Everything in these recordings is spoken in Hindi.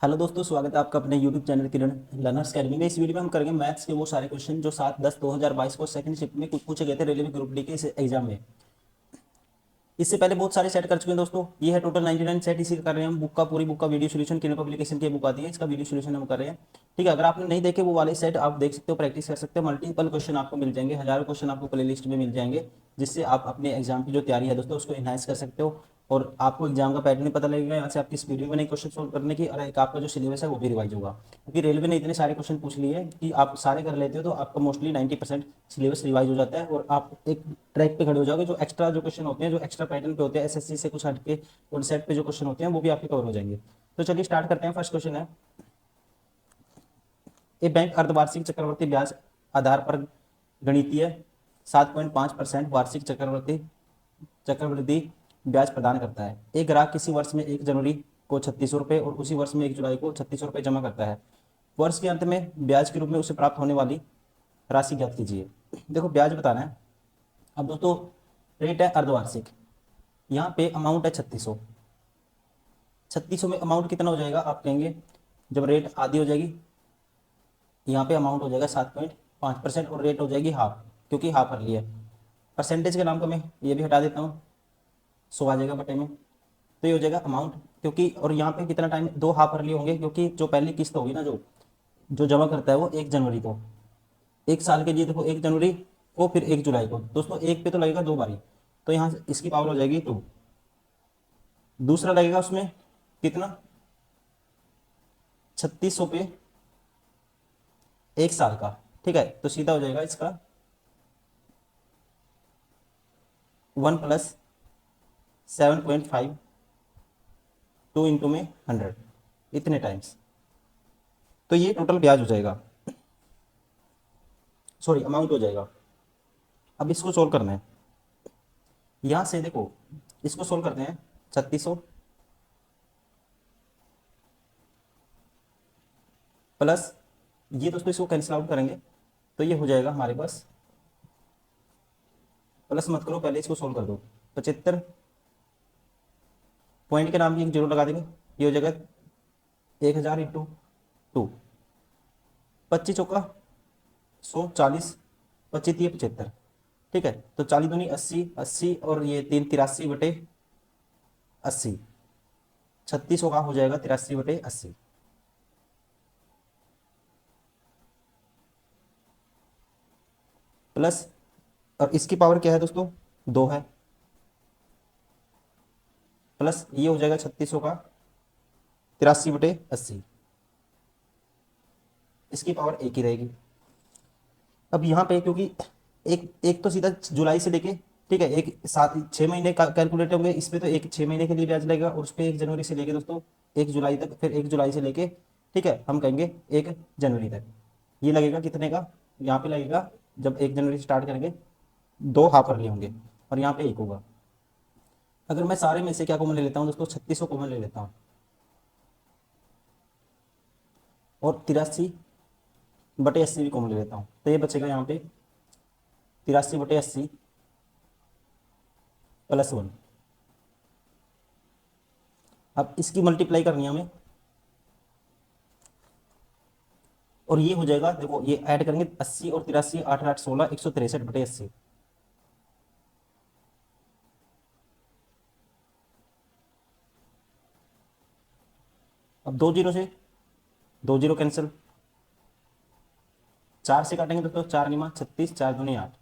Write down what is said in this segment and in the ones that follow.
हेलो दोस्तों, स्वागत है आपका अपने यूट्यूब चैनल किरण लर्नर्स अकेडमी में। इस वीडियो में हम करेंगे मैथ्स के वो सारे क्वेश्चन जो 7/10/2022 को सेकंड शिफ्ट में कुछ पूछे गए थे रेलवे ग्रुप डी के इस एग्जाम में। इससे पहले बहुत सारे सेट कर चुके हैं दोस्तों। ये है टोटल 99 सेट। इसी का कर रहे हैं हम। पूरी बुक का वीडियो सोल्यूशन किरण पब्लिकेशन की बुक आती है, इसका वीडियो सोल्यूशन हम कर रहे हैं। ठीक है, अगर आपने नहीं देखे वो वाले सेट आप देख सकते हो, प्रैक्टिस कर सकते हो। मल्टीपल क्वेश्चन आपको मिल जाएंगे, हजारों क्वेश्चन आपको प्ले लिस्ट में मिल जाएंगे, जिससे आप अपने एग्जाम की जो तैयारी है दोस्तों उसको एनहांस कर सकते हो। और आपको एग्जाम का पैटर्न पता लगेगा यहाँ से आपकी स्पीड भी नहीं क्वेश्चन सोल्व करने की, और एक आपका जो सिलेबस है वो भी रिवाइज होगा, क्योंकि रेलवे ने इतने सारे क्वेश्चन पूछ लिए हैं कि आप सारे कर लेते हो तो आपका मोस्टली 90% सिलेबस रिवाइज हो जाता है और आप एक ट्रैक पे खड़े हो जाओगे। जो एक्स्ट्रा जो क्वेश्चन होते हैं, जो एक्स्ट्रा पैटर्न पे होते हैं, एसएससी से कुछ हटके उन सेट पे जो क्वेश्चन होते हैं वो भी आपके कवर हो जाएंगे। तो चलिए स्टार्ट करते हैं। फर्स्ट क्वेश्चन है, ए बैंक अर्धवार्षिक चक्रवर्ती ब्याज आधार पर गणितीय 7.5% वार्षिक चक्रवर्ती चक्रवृद्धि ब्याज प्रदान करता है। एक ग्राहक किसी वर्ष में 1 जनवरी को 3600 रुपये और उसी वर्ष में 1 जुलाई को 3600 रुपये जमा करता है। वर्ष के अंत में ब्याज के रूप में उसे प्राप्त होने वाली राशि ज्ञात कीजिए। देखो, ब्याज बताना है। अब दोस्तों, रेट है अर्धवार्षिक, यहाँ पे अमाउंट है 3600। 3600 में अमाउंट कितना हो जाएगा आप कहेंगे, जब रेट आधी हो जाएगी यहाँ पे अमाउंट हो जाएगा 7.5% और रेट हो जाएगी हाफ, क्योंकि हाफ कर लिया। परसेंटेज के नाम को मैं ये भी हटा देता हूँ, 100 आ जाएगा बटे में, तो ये हो जाएगा अमाउंट। क्योंकि और यहाँ पे कितना टाइम, दो हाफ कर लिए होंगे, क्योंकि जो पहली किस्त होगी ना, जो जो जमा करता है वो 1 जनवरी को, एक साल के लिए देखो 1 जनवरी को, फिर 1 जुलाई को। दोस्तों एक पे तो लगेगा 2 बारी, तो यहाँ से इसकी पावर हो जाएगी 2। दूसरा लगेगा उसमें कितना, 3600 पे एक साल का। ठीक है, तो सीधा हो जाएगा इसका 1+7.5 2 × 100 इतने टाइम्स। तो ये टोटल ब्याज हो जाएगा, सॉरी अमाउंट हो जाएगा। अब इसको सोल्व करना है। यहां से देखो, इसको सोल्व करते हैं। 3600 प्लस ये, दोस्तों इसको कैंसिल आउट करेंगे तो ये हो जाएगा हमारे पास, प्लस मत करो, पहले इसको सोल्व कर दो। 75 पॉइंट के नाम की एक जीरो लगा देंगे, ये हो जाएगा 1000 × 2। 25 चौका 100, 40, 25 × 3 = 75। ठीक है, तो 40 दूनी 80, 80 और ये 3 83/80। 3600 का हो जाएगा 83/80 प्लस, और इसकी पावर क्या है दोस्तों, 2 है, प्लस ये हो जाएगा 3600 का 83/80, इसकी पावर 1 ही रहेगी। अब यहाँ पे क्योंकि एक एक तो सीधा जुलाई से लेके, ठीक है, एक 6 महीने का कैलकुलेट होंगे इस पे, तो एक 6 महीने के लिए ब्याज लगेगा और उस पर 1 जनवरी से लेके दोस्तों 1 जुलाई तक, फिर 1 जुलाई से लेके, ठीक है, हम कहेंगे 1 जनवरी तक। ये लगेगा कितने का, यहाँ पे लगेगा, जब 1 जनवरी से स्टार्ट करेंगे 2 हाफ लिए होंगे और यहाँ पे 1 होगा। अगर मैं सारे में से क्या कॉमन ले लेता हूँ दोस्तों, 3600 कॉमन ले लेता हूँ और 83/80 भी कॉमन ले लेता हूँ, तो ये बचेगा यहाँ पे 83/80 +1। अब इसकी मल्टीप्लाई करनी है हमें, और ये हो जाएगा, देखो ये ऐड करेंगे 80 और 83, 8 8 16, 163/80। अब दो जीरो से दो जीरो कैंसिल, 4 से काटेंगे दोस्तों, 4×36, 4×2 = 8।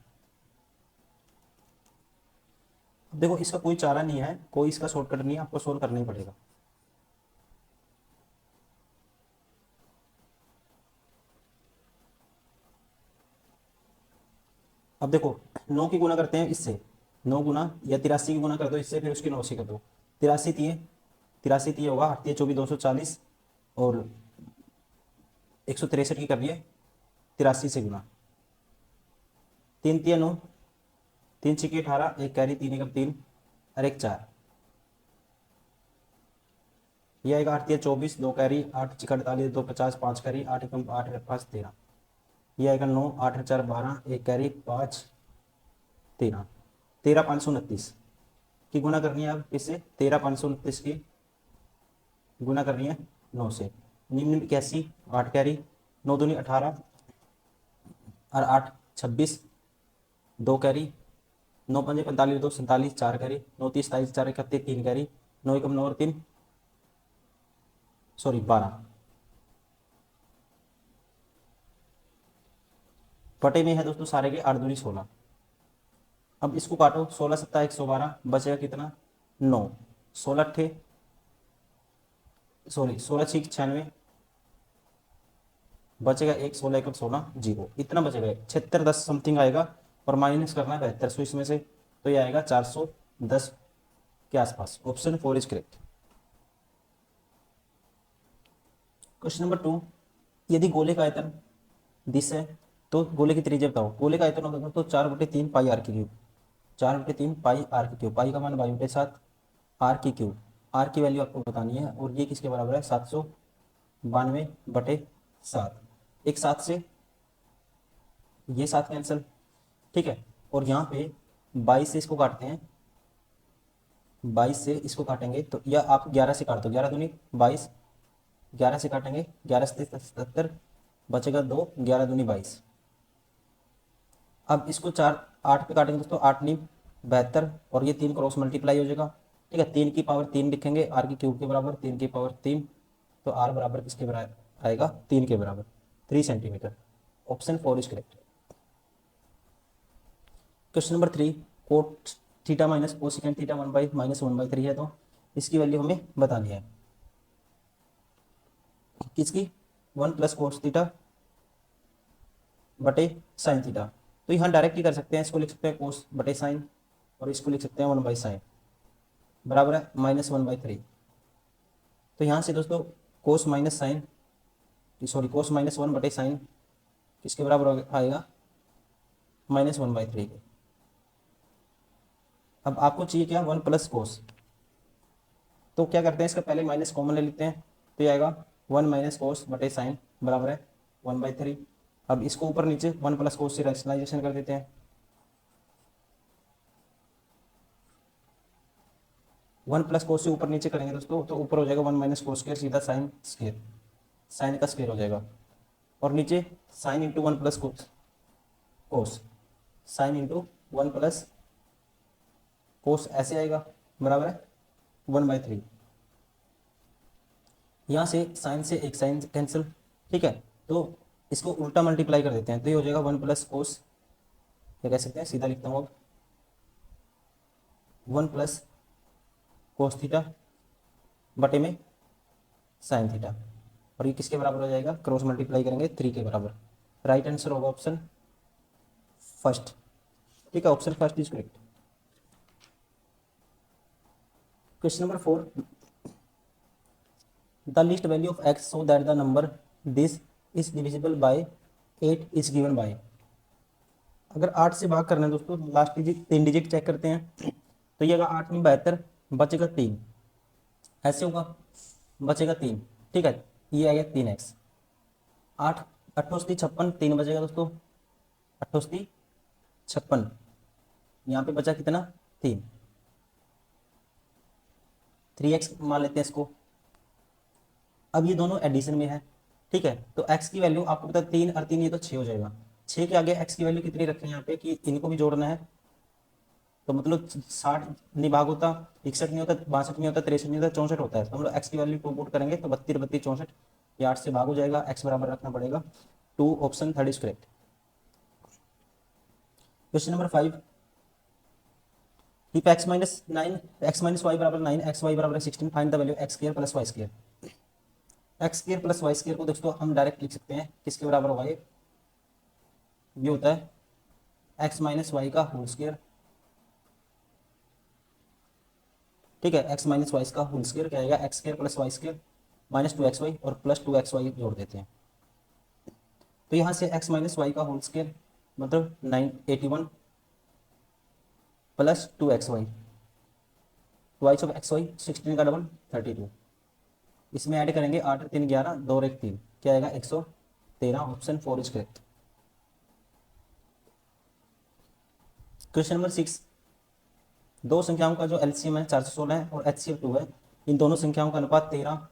अब देखो इसका कोई चारा नहीं है, कोई इसका शॉर्टकट नहीं है, आपको सोल्व करना ही पड़ेगा। अब देखो, 9 की गुना करते हैं इससे, 9 गुना या 83 की गुना कर दो इससे, फिर उसकी 9 से कर दो। 83 होगा, 8 24 240, और 163 की कर दिए 83 से गुना। 3 3 9, 3 6 18, एक कैरी, 3 1 3 और एक 4, ये आएगा 8 3 24, 2 कैरी, 8 6 48, 2 50, 5 कैरी, 8 1 8 5 13, ये आएगा 9, 8 4 12, एक कैरी, 5 13, 13 529 की गुना करनी है। अब इससे 13 529 की गुना करनी है 9 से, निम्न 81, 8 कैरी, 9 दूनी 18 और 8 26, 2 कैरी, 9 पंजे 45, 2 47, 4 कैरी, 9 30 27, 4 31, 3 कैरी, 9 एकम 9 और 3 सॉरी 12 पटे में है दोस्तों सारे के 8 दूनी 16। अब इसको काटो, 16 सत्ता 112, बचेगा कितना 9, 16 अट्ठे सॉरी 16 छीक 96, बचेगा 1, 16 एकम 16 जीरो, इतना बचेगा 76 10 समथिंग आएगा और माइनस करना है 7200 इसमें से, तो ये आएगा 410 के आसपास। Option 4 is correct. Question number 2, यदि गोले का आयतन दिस है तो गोले की त्रिज्या बताओ। गोले का आयतन होगा तो 4/3 पाई आर की क्यूब, 4/3 पाई आर की क्यूब, पाई का मान 22/7 आर की क्यूब, आर की वैल्यू आपको बतानी है और ये किसके बराबर है 792/7। एक 7 से ये 7 कैंसिल, ठीक है, और यहाँ पे 22 से इसको काटते हैं, 22 से इसको काटेंगे तो या आप 11 से काट दो, 11 दूनी 22, 11 से काटेंगे 11 से 77, बचेगा 2, 11 दूनी 22। अब इसको 4 8 पे काटेंगे दोस्तों, 8 नी 72 और ये 3 क्रॉस मल्टीप्लाई हो जाएगा, ठीक है, 3 की पावर 3 लिखेंगे आर की क्यूब के बराबर, 3 की पावर 3, तो आर बराबर किसके बराबर आएगा 3 के बराबर 3 centimetre. Option 4 is correct. Question number 3, cot theta minus cosecant theta 1/-1/3 है तो इसकी वैल्यू हमें बतानी है। किसकी 1 प्लस कोस थीटा बटे साइन थीटा, तो यहाँ डायरेक्ट ही कर सकते हैं, इसको लिख सकते हैं कोस बटे साइन और इसको लिख सकते हैं 1/साइन बराबर है -1/3। तो यहाँ से दोस्तों कोस माइनस साइन सॉरी कोस -1 बटे साइन किसके बराबर आएगा -1/3 के। अब आपको चाहिए क्या 1 प्लस कोस, तो क्या करते हैं इसका पहले माइनस कॉमन ले लेते हैं, तो ये आएगा 1 माइनस कोस बटे साइन बराबर है 1/3। अब इसको ऊपर नीचे 1 प्लस कोस से रैशनलाइजेशन कर देते हैं, 1 प्लस कोस से ऊपर नीचे करेंगे दोस्तों तो ऊपर हो जाएगा 1 माइनस कोस स्क्वायर सीधा साइन स्क्वायर, साइन का स्क्वायर हो जाएगा, और नीचे साइन इंटू 1 प्लस कोस, कोस साइन इंटू 1 प्लस कोस ऐसे आएगा बराबर है 1/3। यहाँ से एक साइन कैंसिल, ठीक है, तो इसको उल्टा मल्टीप्लाई कर देते हैं तो ये हो जाएगा 1 प्लस कोस, क्या कह सकते हैं सीधा लिखता हूँ अब 1 प्लस कोस थीटा बटे में साइन थीटा, और ये किसके बराबर हो जाएगा क्रॉस मल्टीप्लाई करेंगे 3 के बराबर। राइट आंसर होगा ऑप्शन फर्स्ट, ठीक है, option first is correct. Question number 4, the least value of x so that the number this is divisible by 8 is given bye. अगर 8 से भाग करना है दोस्तों, लास्ट डिजिट 3 डिजिट चेक करते हैं, तो ये अगर 8 में 72 बचेगा 3, ऐसे होगा बचेगा 3, ठीक है, ये आएगा 3x, 8 अट्ठोस्ती 56, 3 बचेगा दोस्तों, अट्ठोस्ती 56, यहाँ पे बचा कितना 3, 3x मान लेते हैं इसको। अब ये दोनों एडिशन में है, ठीक है, तो x की वैल्यू आपको पता है 3 और 3 ये तो 6 हो जाएगा, 6 के आगे x की वैल्यू कितनी रखें यहाँ पे कि इनको भी जोड़ना है, तो मतलब 60 नहीं भाग होता, 61 नहीं होता, 62 नहीं होता, 63 नहीं होता, 64 होता है, तो हम लोग x की वैल्यू 2 पुट करेंगे तो 32 32 64, ये 8 से भाग हो जाएगा, x बराबर रखना पड़ेगा 2, option third is correct. Question number 5, if x minus 9 x minus y बराबर 9 x y बराबर 16 find the value x square plus y square. X square plus y square को दोस्तों हम डायरेक्ट लिख सकते हैं किसके बराबर होगा, ये होता है एक्स माइनस वाई का होल स्क्वायर, ठीक है, एक्स माइनस वाई का होल स्क्वायर क्या आएगा x square plus y square minus 2xy और प्लस 2xy जोड़ देते हैं, तो यहाँ से एक्स माइनस वाई का होल स्क्वायर मतलब 981 plus 2xy, twice of xy 16 का डबल 32, इसमें ऐड करेंगे 8 3 11 2 और 1 3, क्या आएगा 113, option 4 is correct. Question number 6, दो संख्याओं का जो एलसीएम है 416 है और एचसीएफ 2 है, इन दोनों संख्याओं का अनुपात 13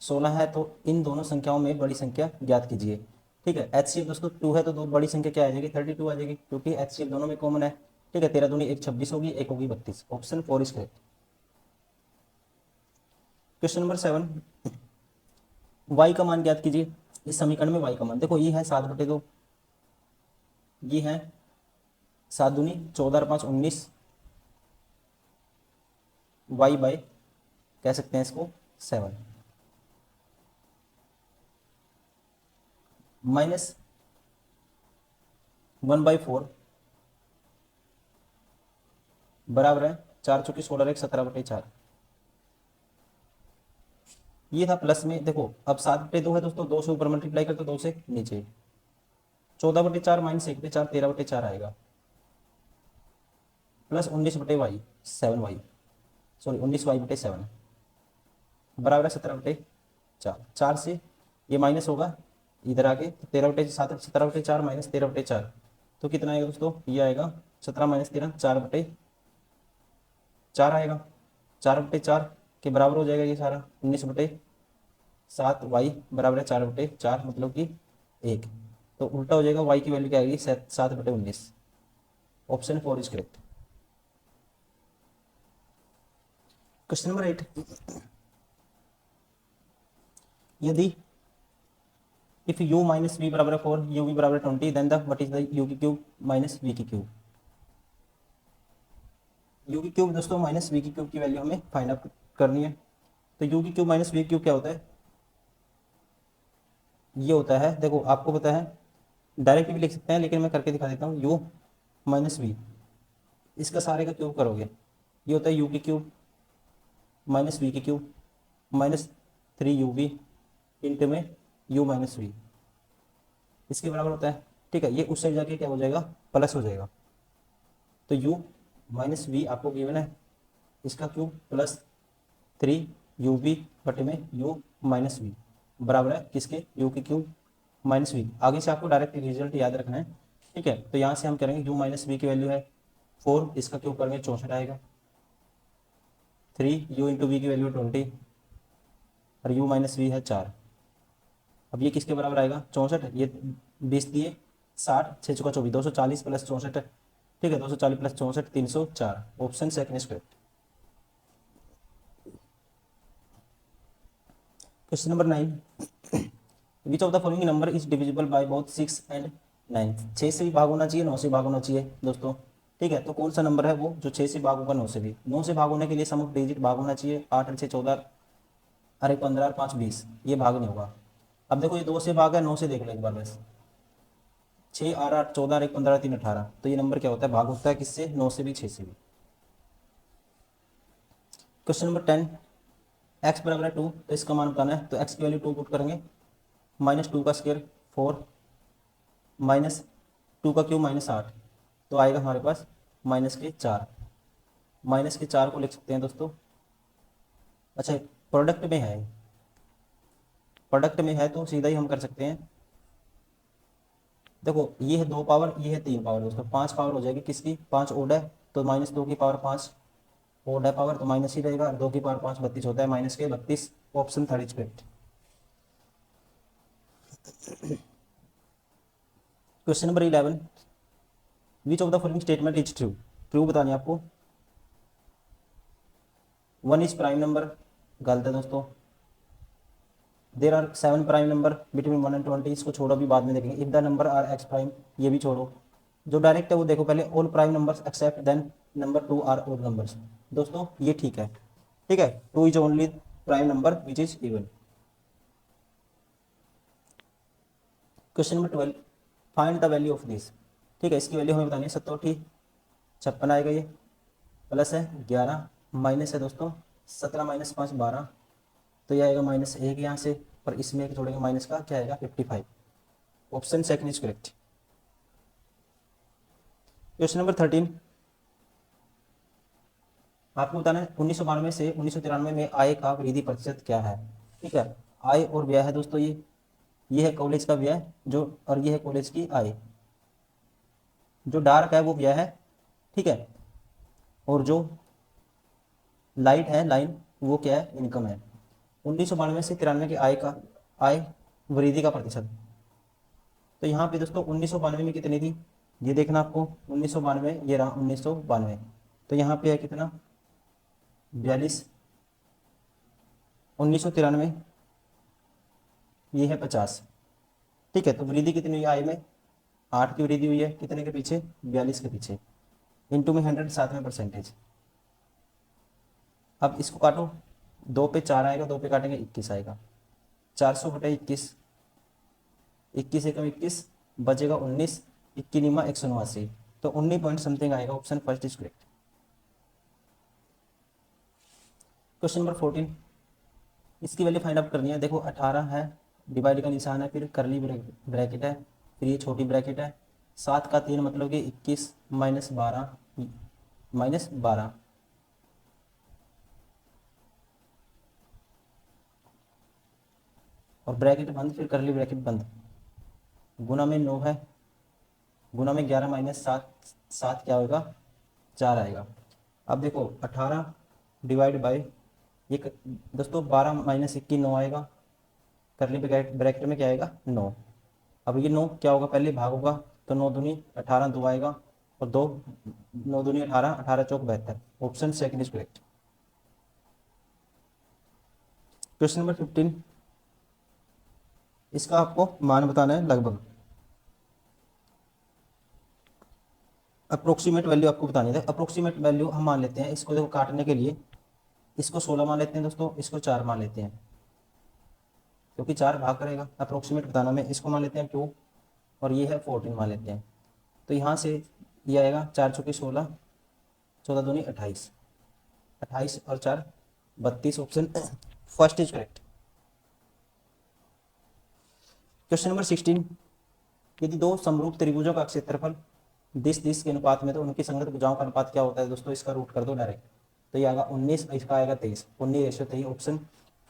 16 है, तो इन दोनों संख्याओं में बड़ी संख्या ज्ञात कीजिए। ठीक है, एचसीएफ दोस्तों 2 है, तो दो बड़ी संख्या क्या आ जाएगी, 32 आ जाएगी, क्योंकि एचसीएफ दोनों में कॉमन है। ठीक है, 13 दूनी 1 26 होगी, एक होगी 32। Option 4 is correct. Question number 7, y का मान ज्ञात कीजिए। इस समीकरण में y का मान देखो, ये है 7/2, ये है 7 दूनी 14 और 5 19, y बाय कह सकते हैं इसको 7, माइनस 1/4 बराबर है 4 चौकी 16 और 1 17/4। ये था प्लस में, देखो अब 7/2 है दोस्तों, 2 से ऊपर मल्टीप्लाई करते 2 से नीचे, 14/4 माइनस 1/4 13/4 आएगा, plus 19/y 7y, sorry 19y/7 बराबर है 17/4। 4 से ये माइनस होगा इधर आके, तो 13/7 17/4 माइनस 13/4, तो कितना आएगा दोस्तों, ये आएगा 17 माइनस 13 4/4 आएगा, 4/4 के बराबर हो जाएगा ये सारा, 19/7y बराबर है 4/4, मतलब कि 1, तो उल्टा हो जाएगा, y की वैल्यू क्या आएगी 7/19। Option 4 is correct. Question number 8, यदि इफ u माइनस v बराबर है 4, u v बराबर है 20, then the what is the u की क्यूब माइनस v की क्यूब। u की क्यूब दोस्तों माइनस v की क्यूब की वैल्यू हमें फाइंड आउट करनी है। तो u की क्यूब माइनस v की क्यूब क्या होता है, ये होता है, देखो आपको पता है, डायरेक्ट भी लिख सकते हैं, लेकिन मैं करके दिखा देता हूँ। u माइनस वी, इसका सारे का क्यूब करोगे, ये होता है u की क्यूब माइनस v की क्यूब माइनस 3uv इंटू में u माइनस वी, इसके बराबर होता है। ठीक है, ये उस साइड जाके क्या हो जाएगा, प्लस हो जाएगा। तो u माइनस वी आपको गिवन है, इसका क्यूब प्लस 3uv बटे में u माइनस वी बराबर है किसके, u की क्यूब माइनस वी। आगे से आपको डायरेक्ट रिजल्ट याद रखना है। ठीक है, तो यहाँ से हम करेंगे u माइनस वी की वैल्यू है 4, इसका क्यूब करेंगे 64 आएगा, 3 u इंटू वी की वैल्यू 20 और u माइनस वी है 4। अब ये किसके बराबर आएगा 64, ये 20 दिए 60, 6 चौका 24, 240 प्लस 64। ठीक है, 240 plus 64 304। Option second is correct. Question number 9, which of the following number is divisible by both 6 and 9। 6 से भी भाग होना चाहिए, 9 से भाग होना चाहिए दोस्तों। ठीक है, तो कौन सा नंबर है वो जो 6 से भाग होगा 9 से भी। 9 से भाग होने के लिए सम ऑफ डिजिट भाग होना चाहिए, 8 और 6 14 और 1 15 और 5 20, ये भाग नहीं होगा। अब देखो ये 2 से भाग है, 9 से देख लो एक बार बस, 6 8 8 14 और 1 15 3 18, तो ये नंबर क्या होता है, भाग होता है किससे, 9 से भी 6 से भी। क्वेश्चन नंबर 10, x बराबर है 2, तो इसका मान बताना है, तो x की वैल्यू 2 पुट करेंगे, माइनस 2 का स्क्वायर 4 माइनस 2 का क्यूब माइनस 8, तो आएगा हमारे पास माइनस के 4। माइनस के 4 को लिख सकते हैं दोस्तों, अच्छा प्रोडक्ट में है, प्रोडक्ट में है तो सीधा ही हम कर सकते हैं। देखो ये है 2 पावर, ये है 3 पावर दोस्तों, 5 पावर हो जाएगी किसकी, 5 ओड है, तो माइनस 2 की पावर 5 ओड है पावर, तो माइनस ही रहेगा, 2 की पावर 5 32 होता है, माइनस के 32। Option 3 is correct. Question number 11, which of the following statement is true. True बतानी है आपको। 1 इज प्राइम नंबर, गलत है दोस्तों। There are 7 prime number between 1 and 20, इसको छोड़ो, भी बाद में देखेंगे। If the number are x prime, ये भी छोड़ो। जो डायरेक्ट है वो देखो पहले, all prime numbers except then number 2 are odd numbers, दोस्तों ये ठीक है। ठीक है, 2 is only prime number which is even. Question number 12, find the value of this. ठीक है, इसकी वैल्यू हमें बतानी है, 87 56 आएगा, ये प्लस है 11 माइनस है दोस्तों 17 माइनस 5 12, तो ये आएगा माइनस 1 यहाँ से, पर इसमें एक जोड़ेंगे माइनस का, क्या आएगा 55। Option second is correct. Question number 13, आपको बताना है 1992 से 1993 में आय का वृद्धि प्रतिशत क्या है। ठीक है, आय और व्यय है दोस्तों, ये है कॉलेज का व्यय जो, और ये है कॉलेज की आय। जो डार्क है वो व्यय है, ठीक है, और जो लाइट है लाइन वो क्या है, इनकम है। 1992 से 93 की आय वृद्धि का प्रतिशत। तो यहाँ पे दोस्तों 1992 में कितनी थी, ये देखना आपको, 1992, ये रहा 1992। तो यहाँ पे है कितना, 42। 1993 ये है 50। ठीक है, तो वृद्धि कितनी हुई आय में, 8 की वृद्धि हुई है, कितने के पीछे, 42 के पीछे, इंटू में 100, साथ में परसेंटेज। अब इसको काटो, 2 पे 4 आएगा, 2 पे काटेंगे 21 आएगा, 400 बटे 21, 21 एकम 21, बचेगा 19, 21 निमा 189, तो 19 पॉइंट समथिंग आएगा, option first is correct. Question number 14, इसकी वैल्यू फाइंड आउट करनी है। देखो 18 है, डिवाइड का निशान है, फिर करली ब्रैकेट है, फिर ये छोटी ब्रैकेट है, 7 का 3 मतलब कि 21 माइनस 12 और ब्रैकेट बंद, फिर करली ब्रैकेट बंद, गुना में 9 है, गुना में 11 माइनस 7, 7 क्या होगा, 4 आएगा। अब देखो 18 डिवाइड बाई ये दोस्तों 12 माइनस 21 9 आएगा, करली ब्रैकेट में क्या आएगा, 9। अब ये 9 क्या होगा, पहले भाग होगा, तो 9 दूनी 18, 2 आएगा, और 2 9 दूनी 18, 18 चौक 72, option second is correct. Question number 15, इसका आपको मान बताना है लगभग, अप्रोक्सीमेट वैल्यू आपको बतानी है। अप्रोक्सीमेट वैल्यू हम मान लेते हैं, इसको देखो काटने के लिए, इसको 16 मान लेते हैं दोस्तों, इसको 4 मान लेते हैं, क्योंकि 4 भाग करेगा, अप्रोक्सीमेट बताना में, इसको मान लेते हैं 2, और ये है 14 मान लेते हैं। तो यहाँ से ये आएगा 4 चौकी 16, 14 दूनी 28, 28 और 4 32, option first is correct. Question number 16, यदि दो समरूप त्रिभुजों का क्षेत्रफल 10 के अनुपात में, तो उनकी संगत भुजाओं का अनुपात क्या होता है दोस्तों, इसका रूट कर दो डायरेक्ट, तो ये आएगा 19, इसका आएगा 23, 19:23, option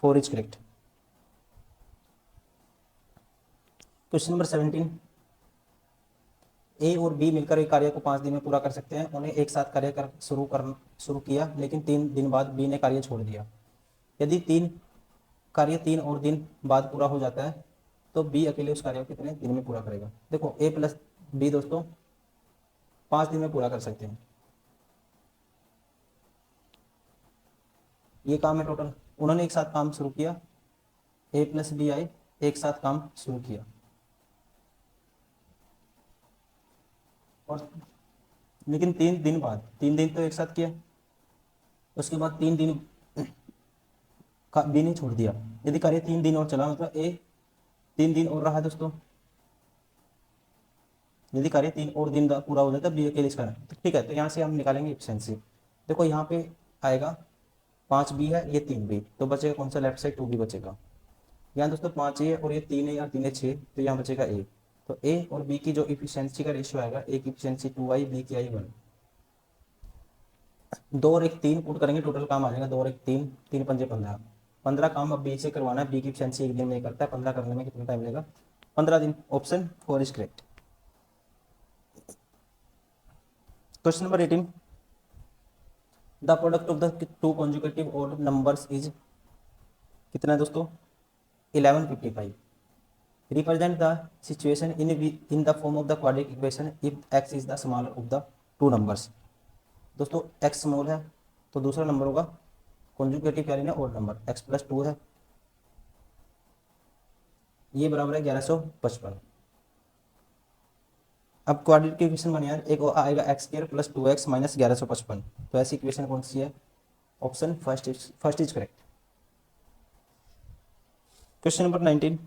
4 is correct. Question number 17, ए और बी मिलकर एक कार्य को 5 दिन में पूरा कर सकते हैं। उन्हें एक साथ कार्य कर शुरू किया, लेकिन 3 दिन बाद बी ने कार्य छोड़ दिया। यदि 3 और दिन बाद पूरा हो जाता है, तो बी अकेले उस कार्य को कितने दिन में पूरा करेगा। देखो ए प्लस बी दोस्तों 5 दिन में पूरा कर सकते हैं, ये काम है टोटल। उन्होंने एक साथ काम शुरू किया, ए प्लस बी आए, एक साथ काम शुरू किया, और लेकिन 3 दिन बाद, 3 दिन तो एक साथ किया, उसके बाद 3 दिन का बी ने छोड़ दिया। यदि कार्य 3 दिन और चला, मतलब ए 3 दिन और रहा दोस्तों, यदि कार्य 3 और दिन पूरा हो जाता है, बी अकेले इसका, तो ठीक है, तो यहाँ से हम निकालेंगे एफिशिएंसी। देखो यहाँ पे आएगा 5 बी है, ये 3 बी, तो बचेगा कौन सा, लेफ्ट साइड 2 बी बचेगा। यहाँ दोस्तों 5 ए और ये 3 है, यहाँ 3 है 6, तो यहाँ बचेगा ए। तो ए और बी की जो इफिशियंसी का रेशियो आएगा, ए की इफिशियंसी 2 आई, बी की आई 1, 2 और 1 3 पुट करेंगे, टोटल काम आ जाएगा 2 और 1 3, 3 पंजे 15, 15 काम अब बी से करवाना है। बी की इफिशियंसी एक दिन में करता है, 15 करने में कितना टाइम लगेगा, 15 दिन, option 4 is correct. Question number 18, the product of the two conjugative odd numbers is कितना है दोस्तों, 1155। Represent the situation in the form of the quadratic equation if x is the smaller of the two numbers. दोस्तों एक्स स्मॉल है, तो दूसरा नंबर होगा कॉन्जुगेटिव क्या लेना, ऑड नंबर, एक्स प्लस 2 है, ये बराबर है 1155। अब क्वाड्रेटिक इक्वेशन बने यार, एक आएगा x square plus 2x minus 1155, तो ऐसी इक्वेशन कौन सी है, option first is correct. Question number 19,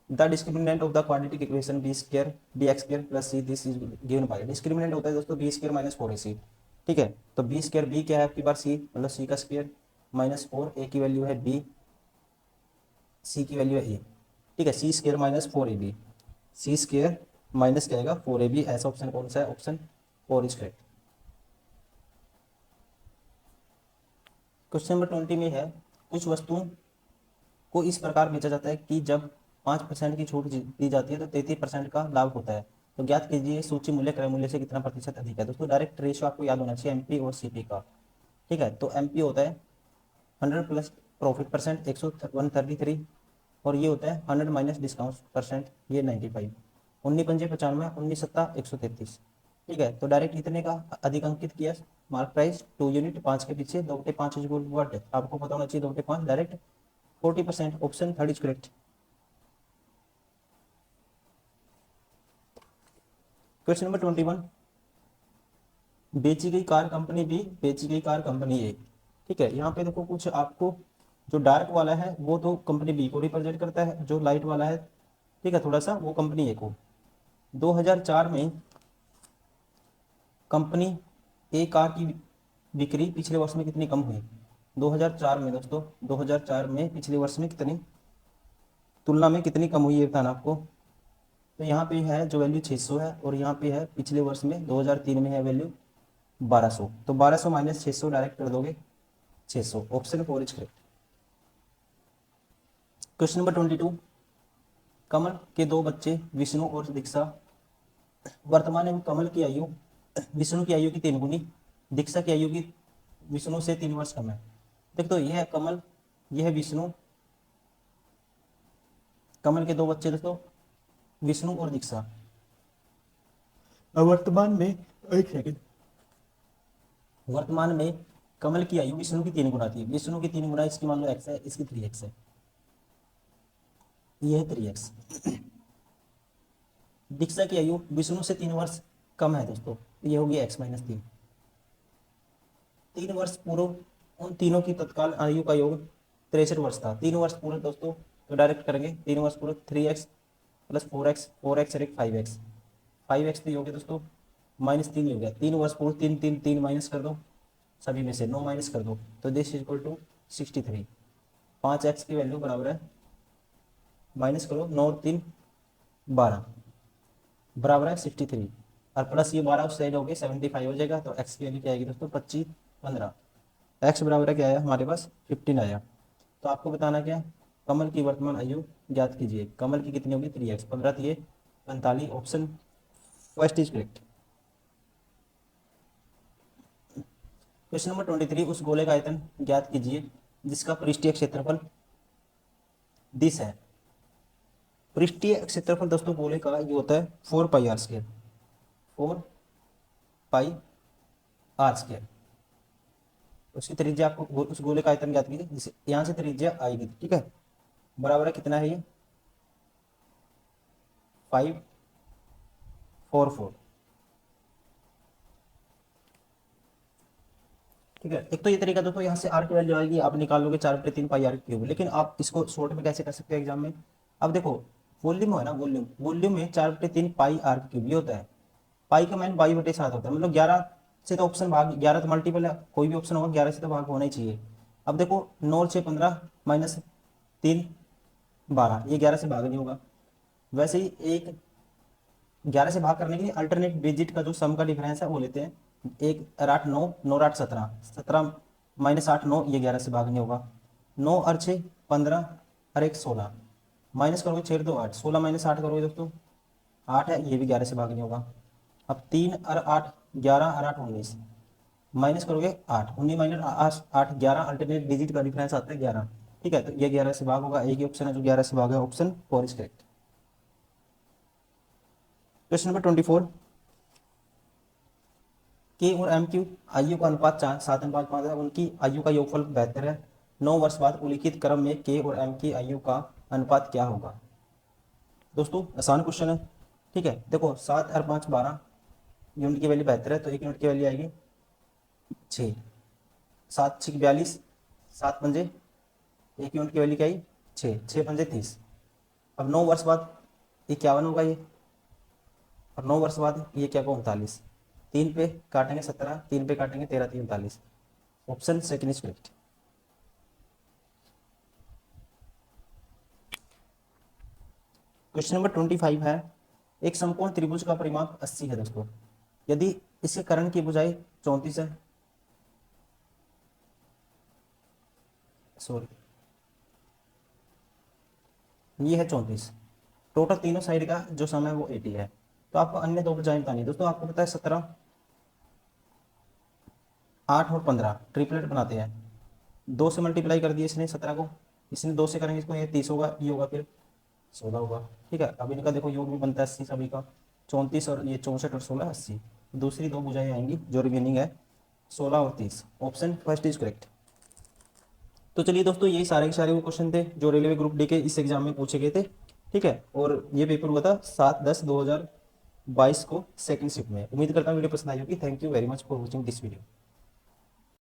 the discriminant of the quadratic equation B square x square plus C this is given by, discriminant होता है दोस्तों बी स्क्वायर माइनस 4ac, ठीक है, तो बी स्क्वायर, बी क्या है आपकी बार सी, मतलब सी का स्क्वायर माइनस 4, ए की वैल्यू है बी, सी की वैल्यू है ए, ठीक है, सी स्क्वायर माइनस 4ab, सी स्क्वायर माइनस क्या आएगा 4ab, ऐसा ऑप्शन कौन सा है, option 4 is correct. Question number 20 में है, कुछ वस्तुओं को इस प्रकार बेचा जाता है कि जब 5% की छूट दी जाती है तो 33% का लाभ होता है, तो ज्ञात कीजिए सूची मूल्य क्रय मूल्य से कितना प्रतिशत अधिक है। दोस्तों डायरेक्ट रेशियो आपको याद होना चाहिए एमपी और सीपी का, ठीक है, तो एमपी होता है 100 प्लस प्रॉफिट परसेंट 133, और ये होता है 100 माइनस डिस्काउंट परसेंट, ये 95। 19×5 = 95, 19×7 = 133। ठीक है, तो डायरेक्ट इतने का अधिक अंकित किया मार्क प्राइस 2 यूनिट 5 के पीछे 2/5 इज इक्वल टू व्हाट है, आपको पता होना चाहिए 2/5 direct 40%, option third is correct. Question number 21, बेची गई कार कंपनी बी, बेची गई कार कंपनी ए। ठीक है, यहाँ पे देखो कुछ आपको, जो डार्क वाला है वो तो कंपनी बी को रिप्रेजेंट करता है, जो लाइट वाला है ठीक है थोड़ा सा, वो कंपनी ए को। 2004 में कंपनी ए कार की बिक्री पिछले वर्ष में कितनी कम हुई? 2004 में दोस्तों, 2004 में पिछले वर्ष में कितनी तुलना में कितनी कम हुई ये बताना आपको। तो यहाँ पे है जो वैल्यू 600 है, और यहाँ पे है पिछले वर्ष में 2003 में है वैल्यू 1200। तो 1200 माइनस 600 डायरेक्ट कर दोगे 600, option 4 is correct. Question number 22, कमल के दो बच्चे विष्णु और दीक्षा, वर्तमान में कमल की आयु विष्णु की आयु की 3 गुनी, दीक्षा की आयु की विष्णु से 3 वर्ष कम है। देख तो यह है कमल, यह है विष्णु, कमल के दो बच्चे दोस्तों विष्णु और दीक्षा। वर्तमान में, एक सेकंड, वर्तमान में कमल की आयु विष्णु की 3 गुना थी, विष्णु की 3 गुना, इसकी मान लो x है, इसकी 3x है, ये है 3x। दीक्षा की आयु विष्णु से 3 वर्ष कम है दोस्तों, ये होगी x-3। 3 वर्ष पूर्व उन तीनों की तत्काल आयु का योग 63 वर्ष था। 3 वर्ष पूर्व दोस्तों, तो डायरेक्ट करेंगे 3 वर्ष पूर्व 3x प्लस 4x, 4x और एक 5x, 5x तो हो गया दोस्तों -3 हो गया। 3 वर्ष पूर्व 3 3 3 माइनस कर दो, सभी में से 9 माइनस कर दो, तो this is equal to 63। 5x की वैल्यू बराबर है, माइनस करो 9 और 3 12 बराबर है 63, और प्लस ये 12 उस साइड हो गए 75 हो जाएगा। तो x की वैल्यू क्या आएगी दोस्तों 25 15, x बराबर है क्या आया हमारे पास 15 आया। तो आपको बताना क्या है, कमल की वर्तमान आयु ज्ञात कीजिए। कमल की कितनी होगी 3x, 15 थी 45, option first is correct. Question number 23, उस गोले का आयतन ज्ञात कीजिए जिसका पृष्ठीय क्षेत्रफल दिस है। पृष्ठीय क्षेत्रफल दोस्तों गोले का ये होता है 4πr², 4πr²। उसकी त्रिज्या आपको, उस गोले का आयतन ज्ञात कीजिए जिसे यहाँ से त्रिज्या आएगी, ठीक है, बराबर है कितना है ये 544। ठीक है, एक तो ये तरीका दोस्तों, यहाँ से आर की वैल्यू आएगी, आप निकाल लोगे 4/3πr³। लेकिन आप इसको शॉर्ट में कैसे कर सकते हैं एग्जाम में, अब देखो वॉल्यूम है ना, वॉल्यूम, वॉल्यूम में 4/3πr³ ये होता है, पाई का मान 22/7 होता है, मतलब 11 से तो ऑप्शन भाग, 11 तो मल्टीपल है, कोई भी ऑप्शन होगा 11 से तो भाग होना ही चाहिए। अब देखो 9 और 6 15 माइनस 3 12, ये 11 से भाग नहीं होगा। वैसे ही एक 11 से भाग करने के लिए अल्टरनेट डिजिट का जो सम का डिफरेंस है वो लेते हैं, 1 और 8 9, 9 और 8 17, 17 माइनस 8 9, ये 11 से भाग नहीं होगा। 9 और 6 15 और 1 16, माइनस करोगे 6 2 8, 16 माइनस 8 करोगे दोस्तों 8 है, ये भी 11 से भाग नहीं होगा। अब 3 और 8 11 और 8 19, माइनस करोगे 8, 19 माइनस 8 11, अल्टरनेट डिजिट का डिफरेंस आता है 11। ठीक है, तो ये 11 से भाग होगा, एक ही ऑप्शन है जो 11 से भाग है, option 4 is correct. Question number 24, के और एम की आयु का अनुपात 7:5 है, उनकी आयु का योगफल 72 है। 9 वर्ष बाद उल्लिखित क्रम में के और एम की आयु का अनुपात क्या होगा? दोस्तों आसान क्वेश्चन है, ठीक है। देखो 7 और 5 12, यूनिट की वैल्यू 72 है, तो 1 यूनिट की वैल्यू आएगी 6, 7 6 42, 7 पंजे, 1 यूनिट की वैल्यू क्या आई 6, 6 पंजे 30। अब 9 वर्ष बाद 51 होगा ये, और 9 वर्ष बाद ये क्या होगा 39। 3 पे काटेंगे 17, 3 पे काटेंगे 13 3 39, option second is correct. Question number 25 है, एक समकोण त्रिभुज का परिमाप 80 है दोस्तों, यदि इसके कर्ण की भुजाई 34 है, सॉरी ये है 34, टोटल तीनों साइड का जो सम है वो 80 है। तो आपको अन्य दो भुजाएं बतानी है दोस्तों। आपको पता है 17 8 और 15 ट्रिपलेट बनाते हैं, 2 से मल्टीप्लाई कर दिया इसने 17 को, इसने 2 से करेंगे इसको, ये 30 होगा, ये होगा फिर 16 होगा। ठीक है, अब इनका देखो योग भी बनता है 80 सभी का, 34 और ये 64 और 16 80। दूसरी दो भुजाएं आएंगी, जो रिमेनिंग है 16 और 30। Option first is correct. तो चलिए दोस्तों, यही सारे के सारे वो क्वेश्चन थे जो रेलवे ग्रुप डी के इस एग्जाम में पूछे गए थे। ठीक है, और ये पेपर हुआ था 7/10/2022 को सेकंड शिफ्ट में। उम्मीद करता हूँ वीडियो पसंद आई होगी। Thank you very much for watching this video.